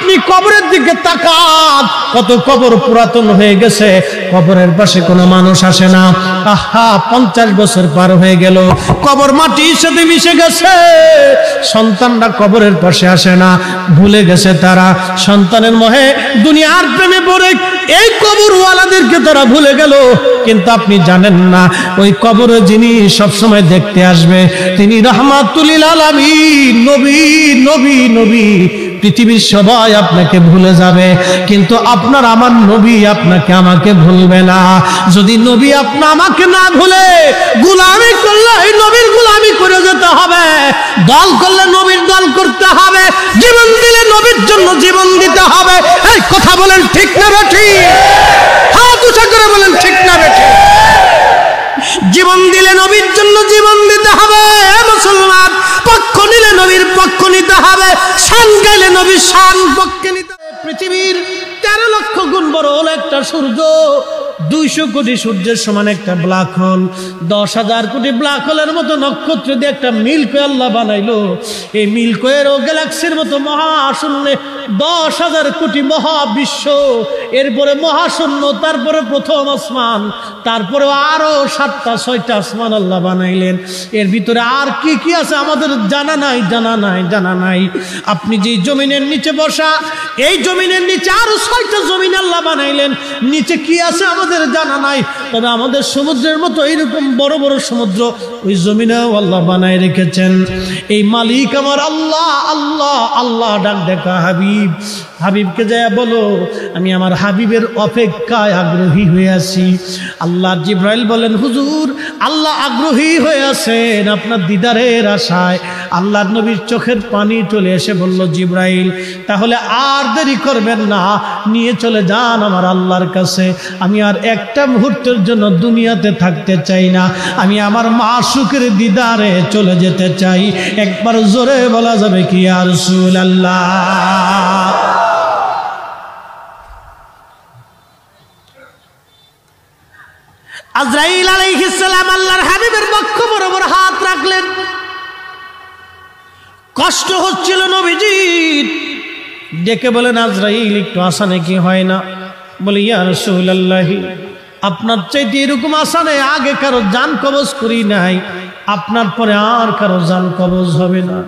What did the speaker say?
আপনি কবরের দিকে তাকান, কত কবর পুরাতন হয়ে গেছে, কবরের পাশে কোনো মানুষ আসে না। আহা, 50 বছর পার হয়ে গেল, কবর মাটির সাথে মিশে গেছে, সন্তানরা কবরের পাশে আসে না, ভুলে গেছে তারা, সন্তানের মোহে দুনিয়ার প্রেমে পড়ে এই কবরওয়ালাদেরকে তারা ভুলে গেল। কিন্তু আপনি জানেন না, ওই কবরে যিনি সবসময় দেখতে আসবে তিনি রাহমাতুল লিল আলামিন, নবী নবী নবী। পৃথিবীর সবাই আপনাকে ভুলে যাবে, কিন্তু আপনার আমার নবী আপনাকে আমাকে ভুলবে না। যদি নবী আপনি আমাকে না ভুলে, গোলামি করলে এই নবীর গোলামি করে যেতে হবে, দল করলে নবীর দল করতে হবে, জীবন দিলে নবীর জন্য জীবন দিতে হবে। এই কথা বলেন ঠিক না বেঠিক? হাত উঁচা করে বলেন ঠিক না বেঠিক? জীবন দিলে নবীর জন্য জীবন দিতে হবে মুসলমান, পক্ষ নিলে নবীর পক্ষ নিতে হবে, শান গাইলে নবীর শান পক্ষে নিতে হবে। পৃথিবীর 13 লক্ষ গুণ বড় হলো একটা সূর্য, 200 কোটি সূর্যের সমান একটা ব্ল্যাক হোল, 10,000 কোটি ব্ল্যাক হোলের মতো নক্ষত্র দিয়ে একটা মিল্ক ওয়ে আল্লাহ বানাইলো। এই মিল্ক ওয়ের ও গ্যালাক্সির মতো মহাশূন্যে 10,000 কোটি মহাবিশ্ব, এরপরে মহাশূন্য, তারপরে প্রথম আসমান, তারপরে আরো 7টা 6টা আসমান আল্লাহ বানাইলেন। এর ভিতরে আর কি কি আছে আমাদের জানা নাই, জানা নাই, জানা নাই। আপনি যে জমিনের নিচে বসা, এই জমিনের নিচে আরো 6টা জমিন আল্লাহ বানাইলেন, নিচে কি আছে আমাদের জানা নাই। তবে আমাদের সমুদ্রের মতো এইরকম বড় বড় সমুদ্র ওই জমিনেও আল্লাহ বানাই রেখেছেন। এই মালিক আমার আল্লাহ, আল্লাহ আল্লাহ ডাক দেখা হাবিব, হাবিবকে যায় বলো আমি আমার হাবিবের অপেক্ষায় আগ্রহী হয়ে আছি। আল্লাহ জিব্রাইল বলেন হুজুর আল্লাহ আগ্রহী হয়ে আছেন আপনার দিদারের আশায়। আল্লাহর নবীর চোখের পানি চলে এসে বলল জিব্রাইল তাহলে আর দেরি করবেন না, নিয়ে চলে যান আমার আল্লাহর কাছে। আমি আর একটা মুহূর্তের জন্য দুনিয়াতে থাকতে চাই না, আমি আমার মাশউকের দিদারে চলে যেতে চাই। একবার জোরে বলা যাবে কি ইয়া রাসূলুল্লাহ? আজরাইল আলাইহিস সালাম আল্লাহর হাবিবের বক্ষ বরাবর হাত রাখলেন। কষ্ট হচ্ছিল নবীজির, ডেকে বলেন আজরাইল একটু আসানে কি হয় না? বলে ইয়া রাসূলুল্লাহ আপনার চাইতে এরকম আসানে আগে কারো জান কবজ করি নাই, আপনার পরে আর কারো জান কবজ হবে না।